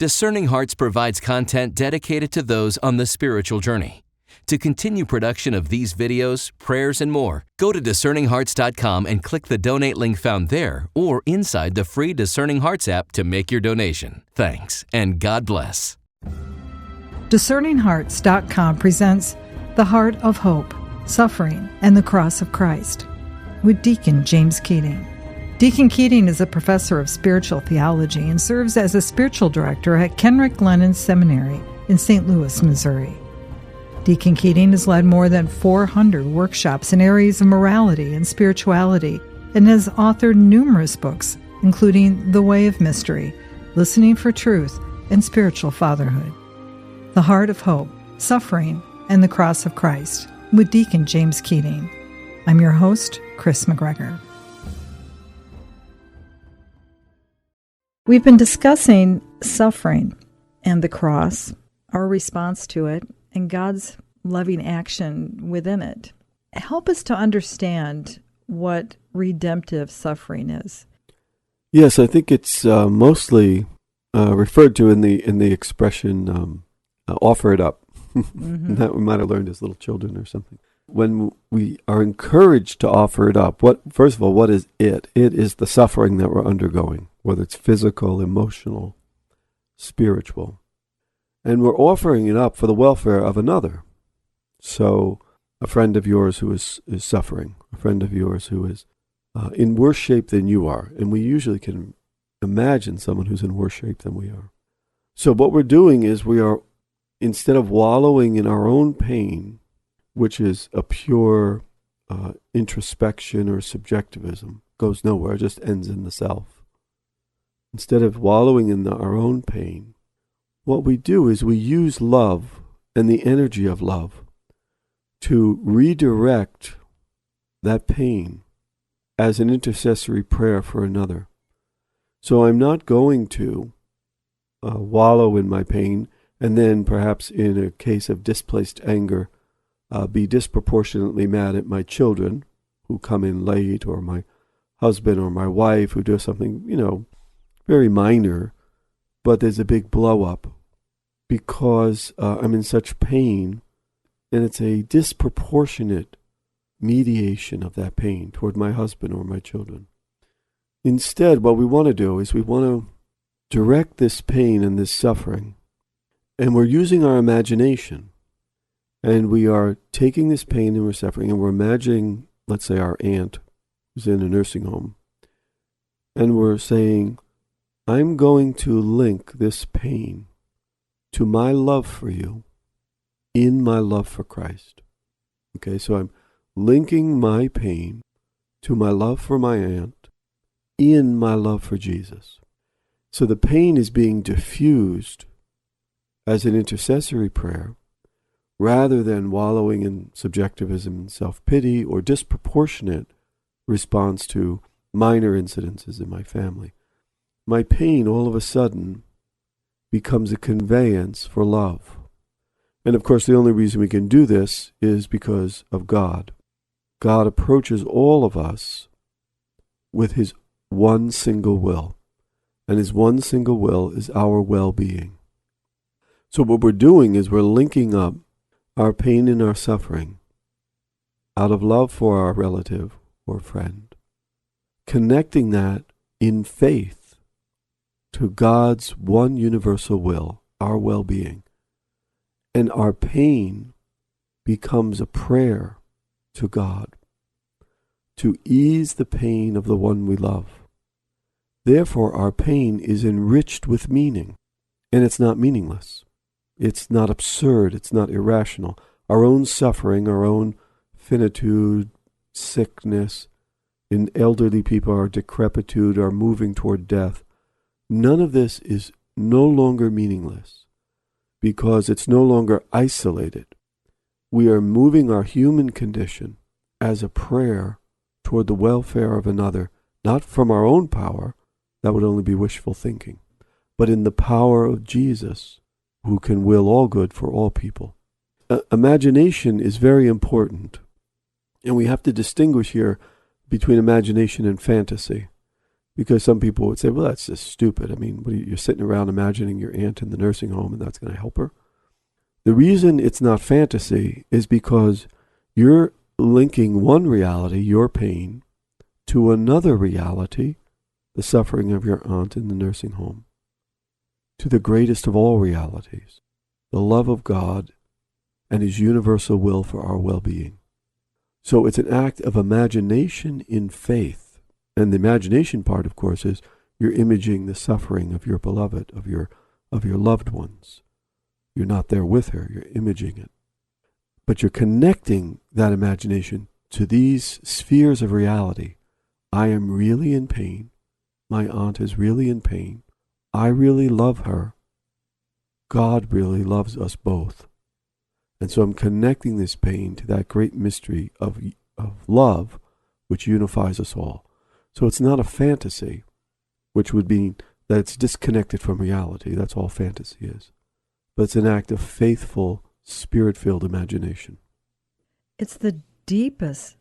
Discerning Hearts provides content dedicated to those on the spiritual journey. To continue production of these videos, prayers, and more, go to discerninghearts.com and click the donate link found there or inside the free Discerning Hearts app to make your donation. Thanks, and God bless. DiscerningHearts.com presents The Heart of Hope, Suffering, and the Cross of Christ with Deacon James Keating. Deacon Keating is a professor of spiritual theology and serves as a spiritual director at Kenrick Glennon Seminary in St. Louis, Missouri. Deacon Keating has led more than 400 workshops in areas of morality and spirituality and has authored numerous books, including The Way of Mystery, Listening for Truth, and Spiritual Fatherhood. The Heart of Hope, Suffering, and the Cross of Christ with Deacon James Keating. I'm your host, Kris McGregor. We've been discussing suffering and the cross, our response to it, and God's loving action within it. Help us to understand what redemptive suffering is. Yes, I think it's mostly referred to in the expression offer it up. Mm-hmm. That we might have learned as little children or something. When we are encouraged to offer it up, first of all, what is it? It is the suffering that we're undergoing, whether it's physical, emotional, spiritual. And we're offering it up for the welfare of another. So a friend of yours who is suffering, a friend of yours who is in worse shape than you are, and we usually can imagine someone who's in worse shape than we are. So what we're doing is we are, instead of wallowing in our own pain, which is a pure introspection or subjectivism, goes nowhere, just ends in the self. Instead of wallowing in our own pain, what we do is we use love and the energy of love to redirect that pain as an intercessory prayer for another. So I'm not going to wallow in my pain and then perhaps in a case of displaced anger be disproportionately mad at my children who come in late, or my husband or my wife who do something, very minor, but there's a big blow up because I'm in such pain, and it's a disproportionate mediation of that pain toward my husband or my children. Instead, what we want to do is we want to direct this pain and this suffering, and we're using our imagination, and we are taking this pain and we're suffering, and we're imagining, let's say, our aunt who's in a nursing home, and we're saying, I'm going to link this pain to my love for you in my love for Christ. Okay, so I'm linking my pain to my love for my aunt in my love for Jesus. So the pain is being diffused as an intercessory prayer rather than wallowing in subjectivism and self-pity or disproportionate response to minor incidences in my family. My pain all of a sudden becomes a conveyance for love. And of course, the only reason we can do this is because of God. God approaches all of us with his one single will. And his one single will is our well-being. So what we're doing is we're linking up our pain and our suffering out of love for our relative or friend, connecting that in faith to God's one universal will, our well-being. And our pain becomes a prayer to God to ease the pain of the one we love. Therefore, our pain is enriched with meaning, and it's not meaningless. It's not absurd. It's not irrational. Our own suffering, our own finitude, sickness, in elderly people, our decrepitude, our moving toward death, none of this is no longer meaningless because it's no longer isolated. We are moving our human condition as a prayer toward the welfare of another, not from our own power, that would only be wishful thinking, but in the power of Jesus, who can will all good for all people. Imagination is very important, and we have to distinguish here between imagination and fantasy, Because some people would say, well, that's just stupid. I mean, you're sitting around imagining your aunt in the nursing home and that's going to help her. The reason it's not fantasy is because you're linking one reality, your pain, to another reality, the suffering of your aunt in the nursing home, to the greatest of all realities, the love of God and His universal will for our well-being. So it's an act of imagination in faith. And the imagination part, of course, is you're imaging the suffering of your beloved, of your loved ones. You're not there with her, you're imaging it. But you're connecting that imagination to these spheres of reality. I am really in pain. My aunt is really in pain. I really love her. God really loves us both. And so I'm connecting this pain to that great mystery of love, which unifies us all. So it's not a fantasy, which would mean that it's disconnected from reality. That's all fantasy is. But it's an act of faithful, spirit-filled imagination. It's the deepest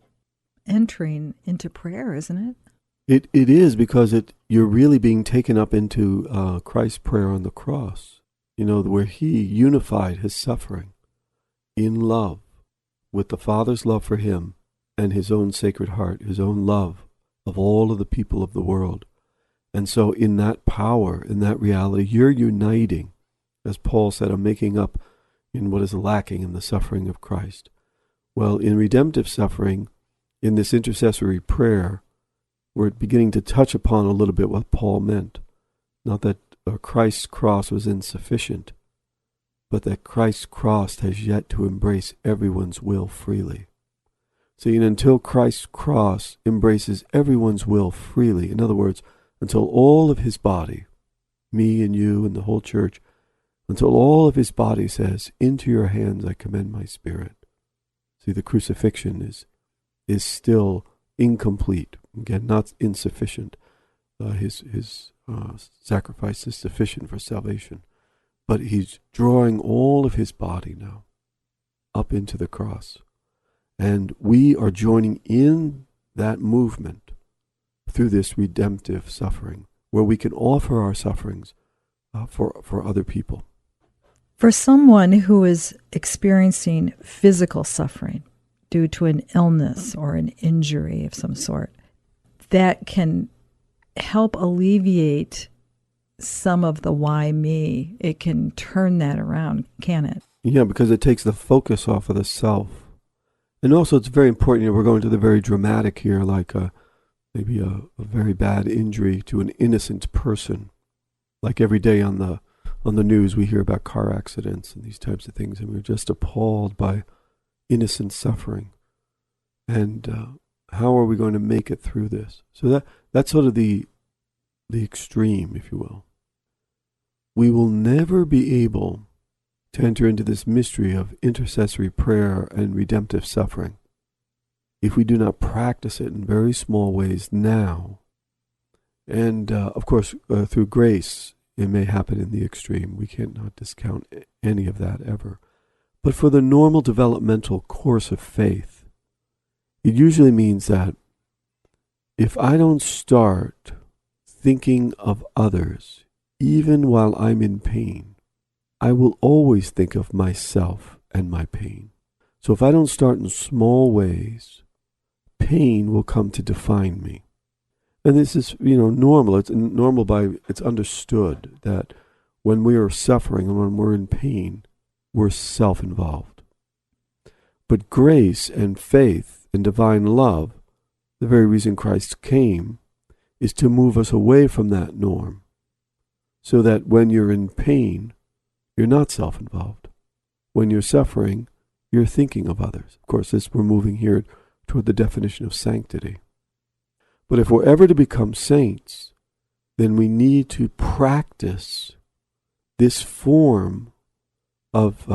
entering into prayer, isn't it? It is, because you're really being taken up into Christ's prayer on the cross, where He unified His suffering in love with the Father's love for Him and His own Sacred Heart, His own love of all of the people of the world. And so in that power, in that reality, you're uniting. As Paul said, I'm making up in what is lacking in the suffering of Christ. Well, in redemptive suffering, in this intercessory prayer, we're beginning to touch upon a little bit what Paul meant. Not that Christ's cross was insufficient, but that Christ's cross has yet to embrace everyone's will freely. See, and until Christ's cross embraces everyone's will freely, in other words, until all of His body, me and you and the whole church, until all of His body says, into your hands I commend my spirit. See, the crucifixion is still incomplete. Again, not insufficient. His sacrifice is sufficient for salvation. But He's drawing all of His body now up into the cross. And we are joining in that movement through this redemptive suffering, where we can offer our sufferings for other people. For someone who is experiencing physical suffering due to an illness or an injury of some sort, that can help alleviate some of the why me. It can turn that around, can it? Yeah, because it takes the focus off of the self. And also it's very important, we're going to the very dramatic here, like maybe a very bad injury to an innocent person. Like every day on the news we hear about car accidents and these types of things, and we're just appalled by innocent suffering. And how are we going to make it through this? So that's sort of the extreme, if you will. We will never be able to enter into this mystery of intercessory prayer and redemptive suffering if we do not practice it in very small ways now. And of course, through grace, it may happen in the extreme. We cannot discount any of that ever. But for the normal developmental course of faith, it usually means that if I don't start thinking of others, even while I'm in pain, I will always think of myself and my pain. So if I don't start in small ways, pain will come to define me. And this is, normal. It's normal it's understood that when we are suffering and when we're in pain, we're self-involved. But grace and faith and divine love, the very reason Christ came, is to move us away from that norm, so that when you're in pain, you're not self-involved. When you're suffering, you're thinking of others. Of course, we're moving here toward the definition of sanctity. But if we're ever to become saints, then we need to practice this form of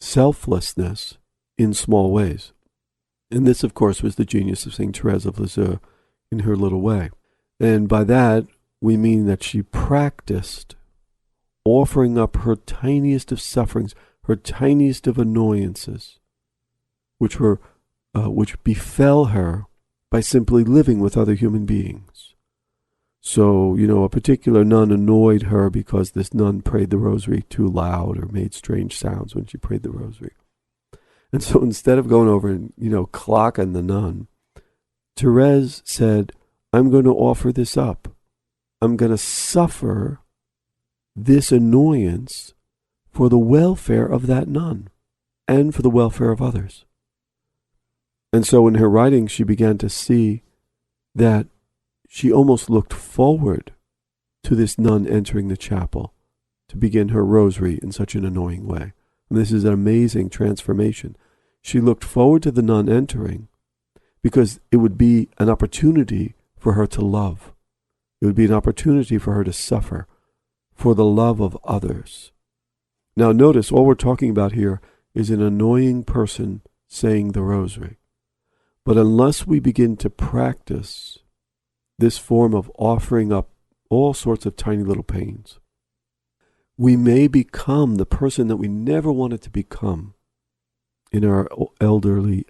selflessness in small ways. And this, of course, was the genius of St. Therese of Lisieux in her little way. And by that, we mean that she practiced offering up her tiniest of sufferings, her tiniest of annoyances, which befell her by simply living with other human beings. So, a particular nun annoyed her because this nun prayed the rosary too loud or made strange sounds when she prayed the rosary. And so instead of going over and, clocking the nun, Therese said, I'm going to offer this up. I'm going to suffer this annoyance for the welfare of that nun and for the welfare of others. And so in her writing, she began to see that she almost looked forward to this nun entering the chapel to begin her rosary in such an annoying way. And this is an amazing transformation. She looked forward to the nun entering because it would be an opportunity for her to love. It would be an opportunity for her to suffer for the love of others. Now notice, all we're talking about here is an annoying person saying the rosary. But unless we begin to practice this form of offering up all sorts of tiny little pains, we may become the person that we never wanted to become in our elderly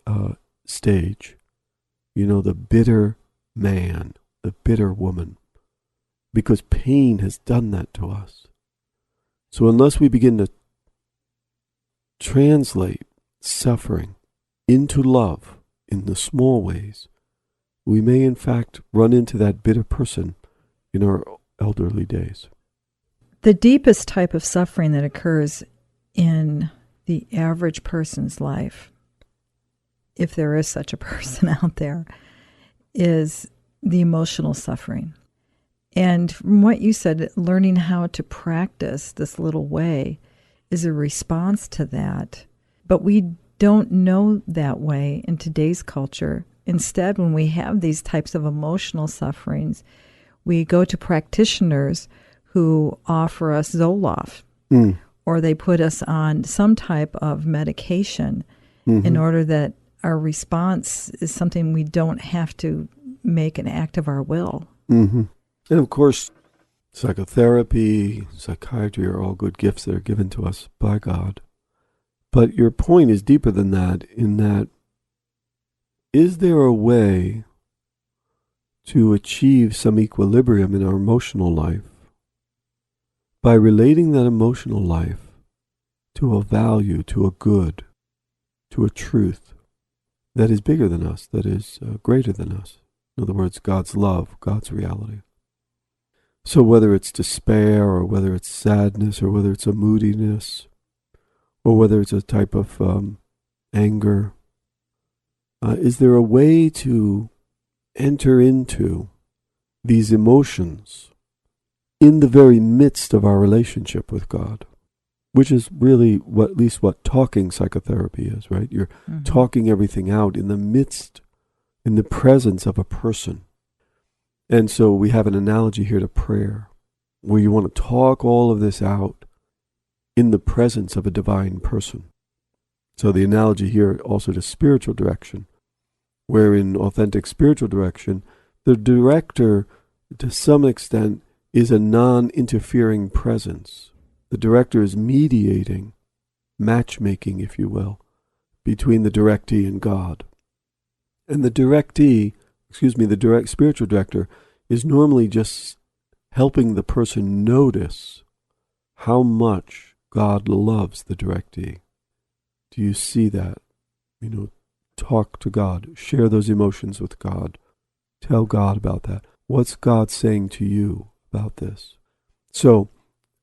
stage. The bitter man, the bitter woman, because pain has done that to us. So unless we begin to translate suffering into love in the small ways, we may in fact run into that bitter person in our elderly days. The deepest type of suffering that occurs in the average person's life, if there is such a person out there, is the emotional suffering. And from what you said, learning how to practice this little way is a response to that. But we don't know that way in today's culture. Instead, when we have these types of emotional sufferings, we go to practitioners who offer us Zoloft, or they put us on some type of medication in order that our response is something we don't have to make an act of our will. And of course, psychotherapy, psychiatry are all good gifts that are given to us by God. But your point is deeper than that, in that, is there a way to achieve some equilibrium in our emotional life by relating that emotional life to a value, to a good, to a truth that is bigger than us, that is greater than us? In other words, God's love, God's reality. So whether it's despair, or whether it's sadness, or whether it's a moodiness, or whether it's a type of anger, is there a way to enter into these emotions in the very midst of our relationship with God? Which is really at least what talking psychotherapy is, right? You're talking everything out in the midst, in the presence of a person. And so we have an analogy here to prayer, where you want to talk all of this out in the presence of a divine person. So the analogy here also to spiritual direction, where in authentic spiritual direction, the director, to some extent, is a non-interfering presence. The director is mediating, matchmaking, if you will, between the directee and God. And the spiritual director is normally just helping the person notice how much God loves the directee. Do you see that? Talk to God, share those emotions with God, tell God about that. What's God saying to you about this? So,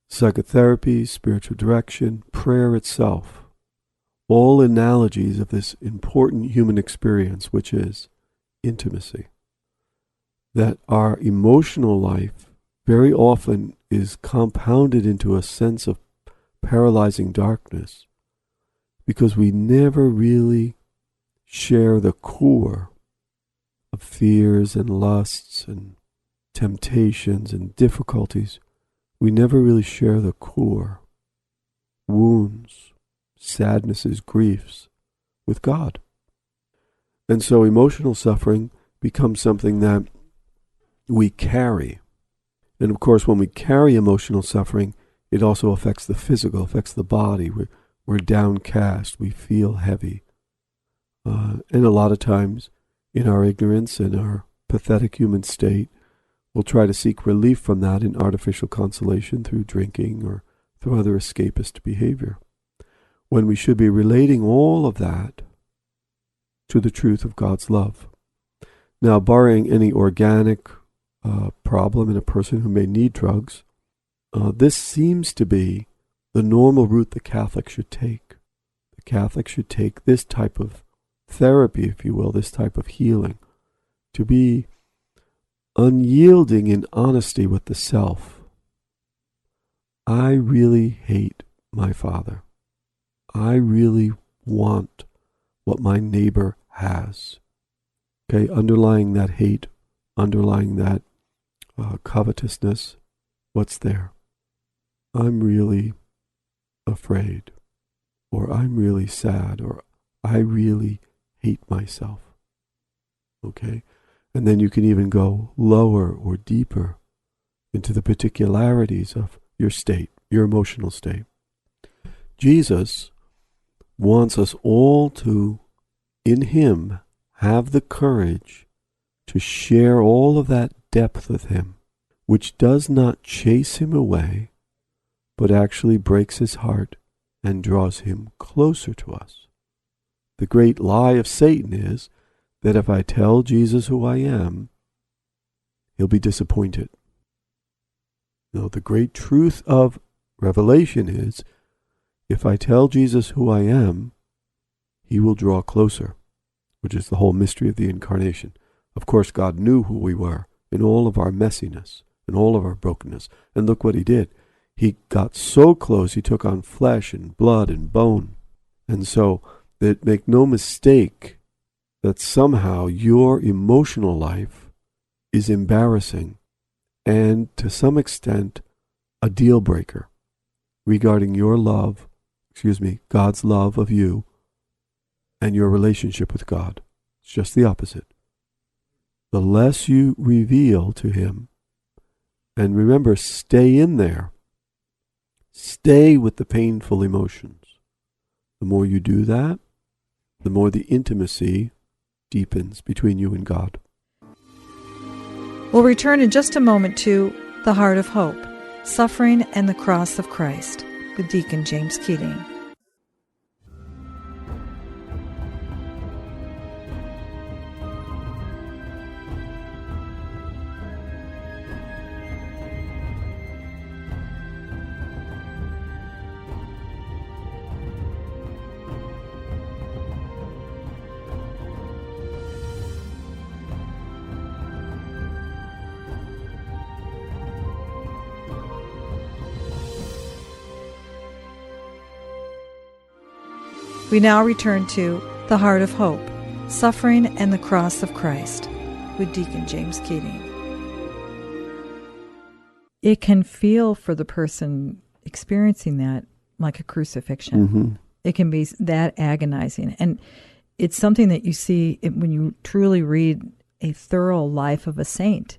psychotherapy, spiritual direction, prayer itself, all analogies of this important human experience, which is intimacy. That our emotional life very often is compounded into a sense of paralyzing darkness because we never really share the core of fears and lusts and temptations and difficulties. We never really share the core, wounds, sadnesses, griefs with God. And so emotional suffering becomes something that we carry. And of course, when we carry emotional suffering, it also affects the physical, affects the body. We're downcast, we feel heavy. And a lot of times, in our ignorance and our pathetic human state, we'll try to seek relief from that in artificial consolation through drinking or through other escapist behavior, when we should be relating all of that to the truth of God's love. Now, barring any organic problem in a person who may need drugs, this seems to be the normal route the Catholic should take. The Catholic should take this type of therapy, if you will, this type of healing, to be unyielding in honesty with the self. I really hate my father. I really want what my neighbor has. Okay, underlying that hate, underlying that covetousness, what's there? I'm really afraid, or I'm really sad, or I really hate myself. Okay? And then you can even go lower or deeper into the particularities of your state, your emotional state. Jesus wants us all to, in Him, have the courage to share all of that depth with Him, which does not chase Him away, but actually breaks His heart and draws Him closer to us. The great lie of Satan is that if I tell Jesus who I am, He'll be disappointed. No, the great truth of Revelation is, if I tell Jesus who I am, He will draw closer, which is the whole mystery of the Incarnation. Of course, God knew who we were in all of our messiness, in all of our brokenness. And look what He did. He got so close, He took on flesh and blood and bone. And so, that make no mistake that somehow your emotional life is embarrassing and, to some extent, a deal breaker regarding your love, God's love of you and your relationship with God. It's just the opposite. The less you reveal to Him, and remember, stay in there. Stay with the painful emotions. The more you do that, the more the intimacy deepens between you and God. We'll return in just a moment to The Heart of Hope, Suffering and the Cross of Christ, with Deacon James Keating. We now return to The Heart of Hope, Suffering and the Cross of Christ, with Deacon James Keating. It can feel for the person experiencing that like a crucifixion. Mm-hmm. It can be that agonizing. And it's something that you see when you truly read a thorough life of a saint,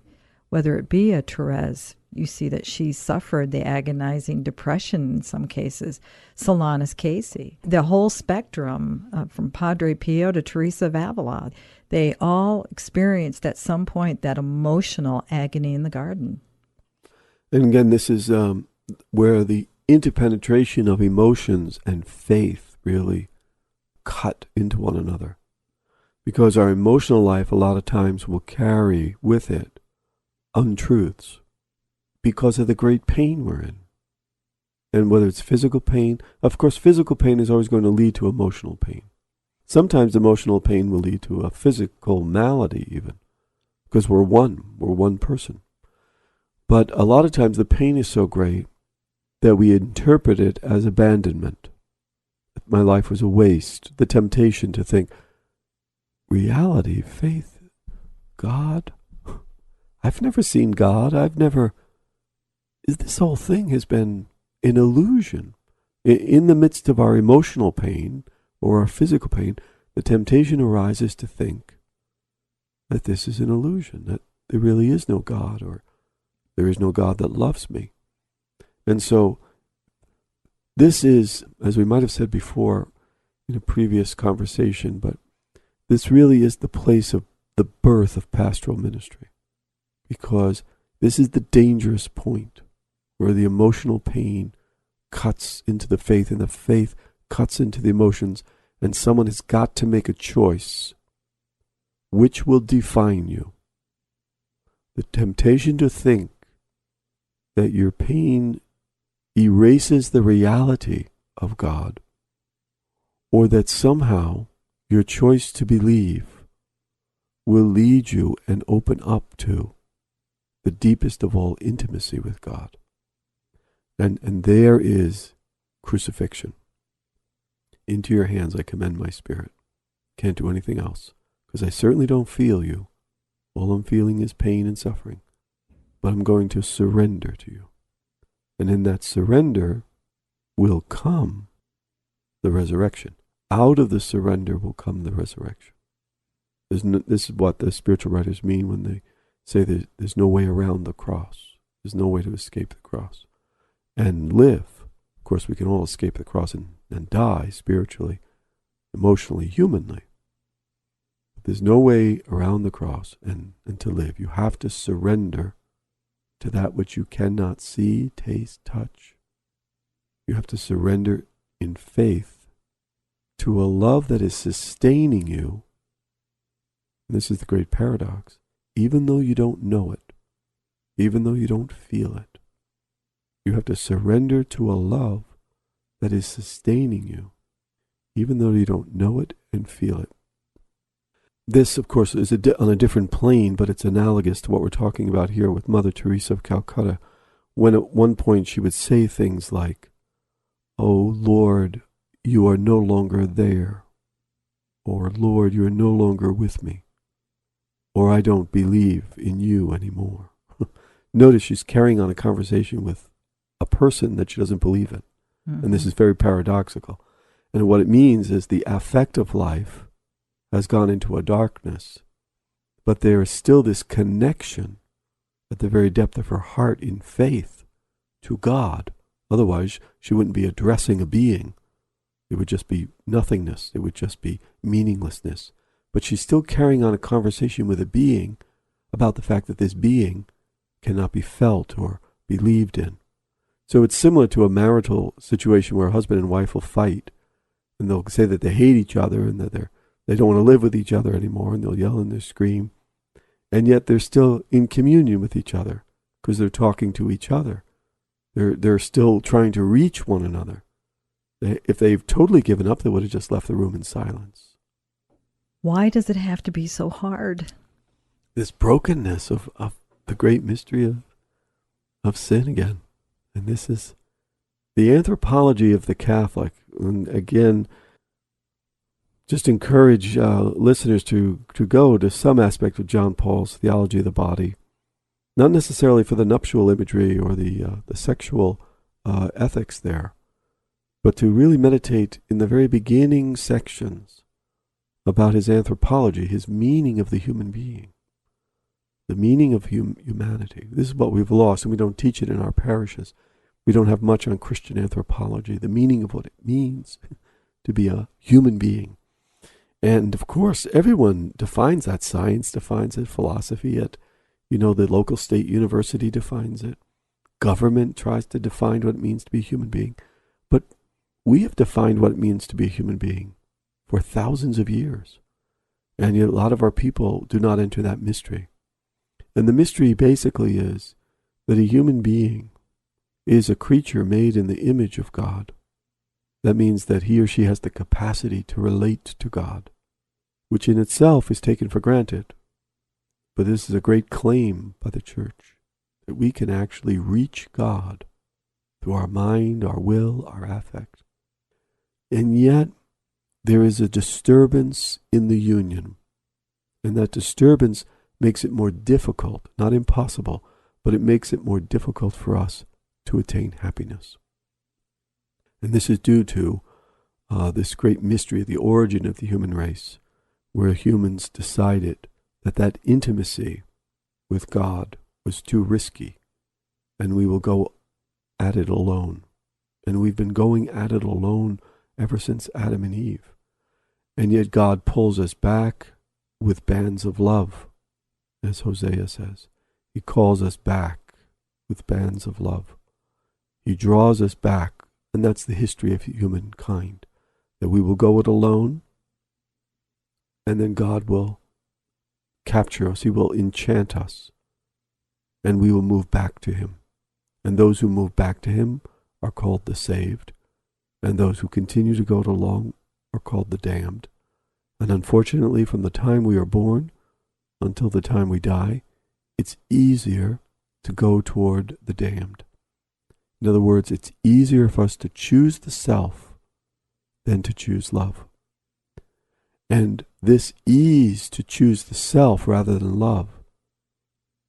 whether it be a Therese. You see that she suffered the agonizing depression in some cases. Solanus Casey, the whole spectrum from Padre Pio to Teresa of Avila, they all experienced at some point that emotional agony in the garden. And again, this is where the interpenetration of emotions and faith really cut into one another. Because our emotional life a lot of times will carry with it untruths, because of the great pain we're in. And whether it's physical pain, of course, physical pain is always going to lead to emotional pain. Sometimes emotional pain will lead to a physical malady even, because we're one person. But a lot of times the pain is so great that we interpret it as abandonment. My life was a waste. The temptation to think, reality, faith, God? I've never seen God. This whole thing has been an illusion. In the midst of our emotional pain or our physical pain, the temptation arises to think that this is an illusion, that there really is no God, or there is no God that loves me. And so this is, as we might have said before in a previous conversation, but this really is the place of the birth of pastoral ministry. Because This is the dangerous point where the emotional pain cuts into the faith and the faith cuts into the emotions, and someone has got to make a choice. Which will define you? The temptation to think that your pain erases the reality of God, or that somehow your choice to believe will lead you and open up to the deepest of all intimacy with God. And there is crucifixion. Into your hands I commend my spirit. Can't do anything else, because I certainly don't feel you. All I'm feeling is pain and suffering. But I'm going to surrender to you. And in that surrender will come the resurrection. Out of the surrender will come the resurrection. This is what the spiritual writers mean when they say there's no way around the cross. There's no way to escape the cross. And live. Of course, we can all escape the cross and die spiritually, emotionally, humanly. But there's no way around the cross and to live. You have to surrender to that which you cannot see, taste, touch. You have to surrender in faith to a love that is sustaining you. And this is the great paradox. Even though you don't know it, even though you don't feel it, you have to surrender to a love that is sustaining you, even though you don't know it and feel it. This, of course, is on a different plane, but it's analogous to what we're talking about here with Mother Teresa of Calcutta, when at one point she would say things like, "Oh Lord, you are no longer there," or "Lord, you are no longer with me," or "I don't believe in you anymore." Notice she's carrying on a conversation with a person that she doesn't believe in. Mm-hmm. And this is very paradoxical. And what it means is the affective life has gone into a darkness, but there is still this connection at the very depth of her heart in faith to God. Otherwise, she wouldn't be addressing a being. It would just be nothingness. It would just be meaninglessness. But she's still carrying on a conversation with a being about the fact that this being cannot be felt or believed in. So it's similar to a marital situation where a husband and wife will fight, and they'll say that they hate each other and that they don't want to live with each other anymore, and they'll yell and they'll scream, and yet they're still in communion with each other because they're talking to each other. They're still trying to reach one another. If they've totally given up, they would have just left the room in silence. Why does it have to be so hard? This brokenness of the great mystery of sin again. And this is the anthropology of the Catholic. And again, just encourage listeners to go to some aspect of John Paul's theology of the body. Not necessarily for the nuptial imagery or the sexual ethics there, but to really meditate in the very beginning sections about his anthropology, his meaning of the human being, the meaning of humanity. This is what we've lost, and we don't teach it in our parishes. We don't have much on Christian anthropology, the meaning of what it means to be a human being. And of course, everyone defines that. Science defines it, philosophy it, the local state university defines it. Government tries to define what it means to be a human being. But we have defined what it means to be a human being for thousands of years. And yet a lot of our people do not enter that mystery. And the mystery basically is that a human being is a creature made in the image of God. That means that he or she has the capacity to relate to God, which in itself is taken for granted. But this is a great claim by the Church, that we can actually reach God through our mind, our will, our affect. And yet, there is a disturbance in the union. And that disturbance makes it more difficult, not impossible, but it makes it more difficult for us to attain happiness. And this is due to this great mystery, the origin of the human race, where humans decided that intimacy with God was too risky, and we will go at it alone. And we've been going at it alone ever since Adam and Eve. And yet God pulls us back with bands of love, as Hosea says. He calls us back with bands of love. He draws us back, and that's the history of humankind, that we will go it alone, and then God will capture us. He will enchant us, and we will move back to Him. And those who move back to Him are called the saved, and those who continue to go it alone are called the damned. And unfortunately, from the time we are born until the time we die, it's easier to go toward the damned. In other words, it's easier for us to choose the self than to choose love. And this ease to choose the self rather than love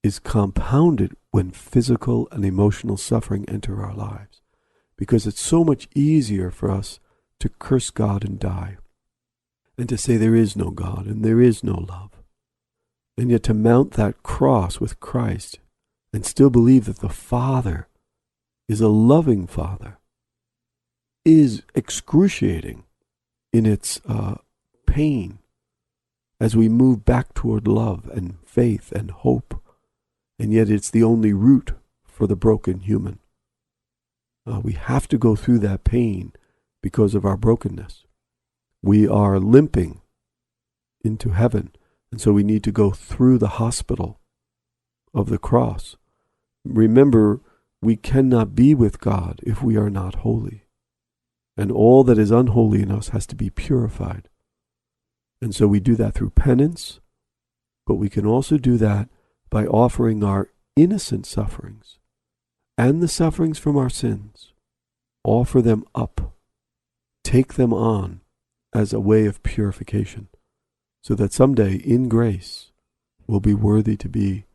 is compounded when physical and emotional suffering enter our lives, because it's so much easier for us to curse God and die, and to say there is no God and there is no love. And yet to mount that cross with Christ and still believe that the Father is a loving Father is excruciating in its pain as we move back toward love and faith and hope. And yet it's the only route for the broken human. We have to go through that pain because of our brokenness. We are limping into heaven, and so we need to go through the hospital of the cross. Remember, we cannot be with God if we are not holy. And all that is unholy in us has to be purified. And so we do that through penance, but we can also do that by offering our innocent sufferings and the sufferings from our sins. Offer them up. Take them on as a way of purification, so that someday in grace we'll be worthy to be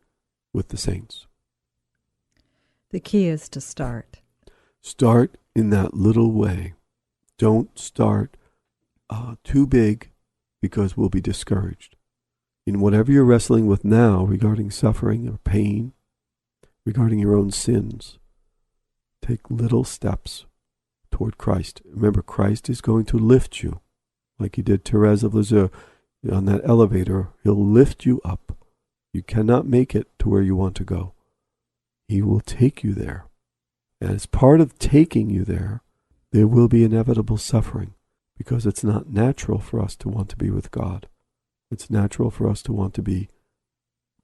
with the saints. The key is to start. Start in that little way. Don't start too big, because we'll be discouraged. In whatever you're wrestling with now regarding suffering or pain, regarding your own sins, take little steps toward Christ. Remember, Christ is going to lift you, like He did Therese of Lisieux on that elevator. He'll lift you up. You cannot make it to where you want to go. He will take you there. And as part of taking you there, there will be inevitable suffering, because it's not natural for us to want to be with God. It's natural for us to want to be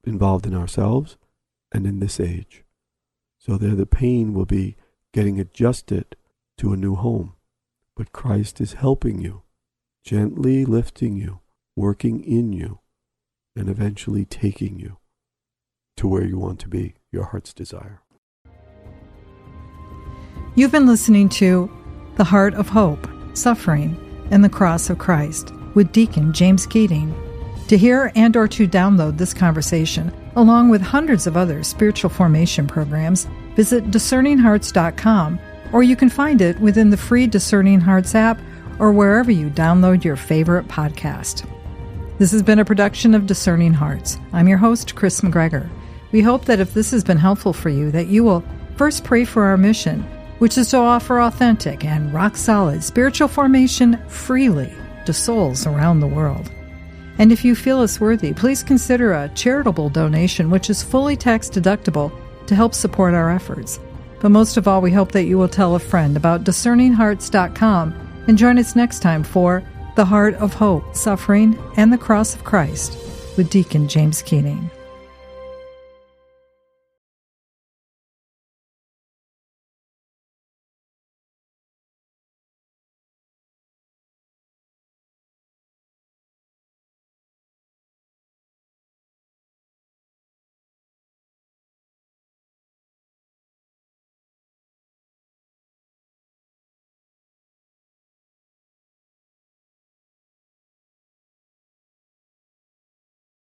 involved in ourselves and in this age. So there the pain will be getting adjusted to a new home. But Christ is helping you, gently lifting you, working in you, and eventually taking you to where you want to be, your heart's desire. You've been listening to The Heart of Hope, Suffering, and the Cross of Christ with Deacon James Keating. To hear and or to download this conversation, along with hundreds of other spiritual formation programs, visit discerninghearts.com, or you can find it within the free Discerning Hearts app or wherever you download your favorite podcast. This has been a production of Discerning Hearts. I'm your host, Kris McGregor. We hope that if this has been helpful for you, that you will first pray for our mission, which is to offer authentic and rock-solid spiritual formation freely to souls around the world. And if you feel us worthy, please consider a charitable donation, which is fully tax-deductible, to help support our efforts. But most of all, we hope that you will tell a friend about discerninghearts.com and join us next time for The Heart of Hope, Suffering, and the Cross of Christ with Deacon James Keating.